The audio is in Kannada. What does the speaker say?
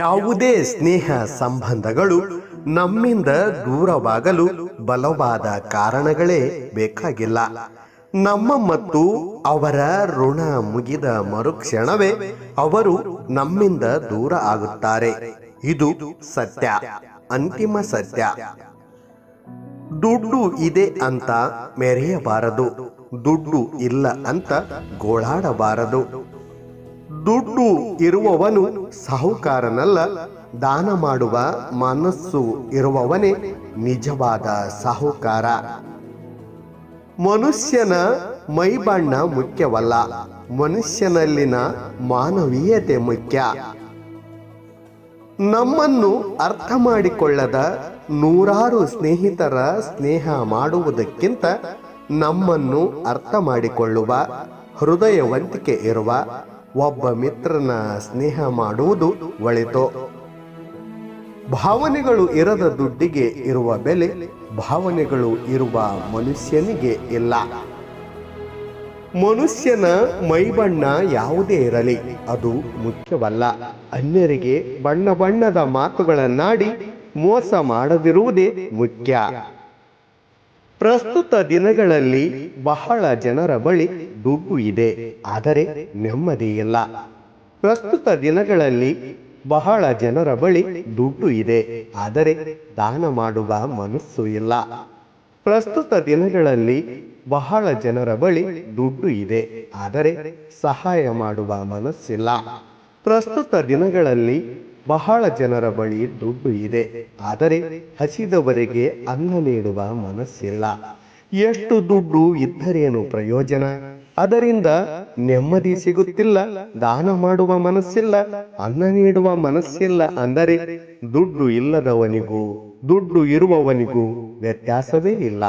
ಯಾವುದೇ ಸ್ನೇಹ ಸಂಬಂಧಗಳು ನಮ್ಮಿಂದ ದೂರವಾಗಲು ಬಲವಾದ ಕಾರಣಗಳೇ ಬೇಕಾಗಿಲ್ಲ. ನಮ್ಮ ಮತ್ತು ಅವರ ಋಣ ಮುಗಿದ ಮರುಕ್ಷಣವೇ ಅವರು ನಮ್ಮಿಂದ ದೂರ ಆಗುತ್ತಾರೆ. ಇದು ಸತ್ಯ, ಅಂತಿಮ ಸತ್ಯ. ದುಡ್ಡು ಇದೆ ಅಂತ ಮೆರೆಯಬಾರದು, ದುಡ್ಡು ಇಲ್ಲ ಅಂತ ಗೋಳಾಡಬಾರದು. ದುಡ್ಡು ಇರುವವನು ಸಾಹುಕಾರನಲ್ಲ, ದಾನ ಮಾಡುವ ಮನಸ್ಸು ಇರುವವನೇ ನಿಜವಾದ ಸಾಹುಕಾರ. ಮನುಷ್ಯನ ಮೈಬಣ್ಣ ಮುಖ್ಯವಲ್ಲ, ಮನುಷ್ಯನಲ್ಲಿನ ಮಾನವೀಯತೆ ಮುಖ್ಯ. ನಮ್ಮನ್ನು ಅರ್ಥ ಮಾಡಿಕೊಳ್ಳದ ನೂರಾರು ಸ್ನೇಹಿತರ ಸ್ನೇಹ ಮಾಡುವುದಕ್ಕಿಂತ ನಮ್ಮನ್ನು ಅರ್ಥ ಮಾಡಿಕೊಳ್ಳುವ ಹೃದಯವಂತಿಕೆ ಇರುವ ಒಬ್ಬ ಮಿತ್ರನ ಸ್ನೇಹ ಮಾಡುವುದು ಒಳಿತು. ಭಾವನೆಗಳು ಇರದ ದುಡ್ಡಿಗೆ ಇರುವ ಬೆಲೆ ಭಾವನೆಗಳು ಇರುವ ಮನುಷ್ಯನಿಗೆ ಇಲ್ಲ. ಮನುಷ್ಯನ ಮೈಬಣ್ಣ ಯಾವುದೇ ಇರಲಿ ಅದು ಮುಖ್ಯವಲ್ಲ. ಅನ್ಯರಿಗೆ ಬಣ್ಣ ಬಣ್ಣದ ಮಾತುಗಳನ್ನಾಡಿ ಮೋಸ ಮಾಡದಿರುವುದೇ ಮುಖ್ಯ. ಪ್ರಸ್ತುತ ದಿನಗಳಲ್ಲಿ ಬಹಳ ಜನರ ಬಳಿ ದುಡ್ಡು ಇದೆ, ಆದರೆ ನೆಮ್ಮದಿ ಇಲ್ಲ. ಪ್ರಸ್ತುತ ದಿನಗಳಲ್ಲಿ ಬಹಳ ಜನರ ಬಳಿ ದುಡ್ಡು ಇದೆ, ಆದರೆ ದಾನ ಮಾಡುವ ಮನಸ್ಸು ಇಲ್ಲ. ಪ್ರಸ್ತುತ ದಿನಗಳಲ್ಲಿ ಬಹಳ ಜನರ ಬಳಿ ದುಡ್ಡು ಇದೆ, ಆದರೆ ಸಹಾಯ ಮಾಡುವ ಮನಸ್ಸಿಲ್ಲ. ಪ್ರಸ್ತುತ ದಿನಗಳಲ್ಲಿ ಬಹಳ ಜನರ ಬಳಿ ದುಡ್ಡು ಇದೆ, ಆದರೆ ಹಸಿದವರಿಗೆ ಅನ್ನ ನೀಡುವ ಮನಸ್ಸಿಲ್ಲ. ಎಷ್ಟು ದುಡ್ಡು ಇದ್ದರೇನು ಪ್ರಯೋಜನ? ಅದರಿಂದ ನೆಮ್ಮದಿ ಸಿಗುತ್ತಿಲ್ಲ. ದಾನ ಮಾಡುವ ಮನಸ್ಸಿಲ್ಲ, ಅನ್ನ ನೀಡುವ ಮನಸ್ಸಿಲ್ಲ ಅಂದರೆ ದುಡ್ಡು ಇಲ್ಲದವನಿಗೂ ದುಡ್ಡು ಇರುವವನಿಗೂ ವ್ಯತ್ಯಾಸವೇ ಇಲ್ಲ.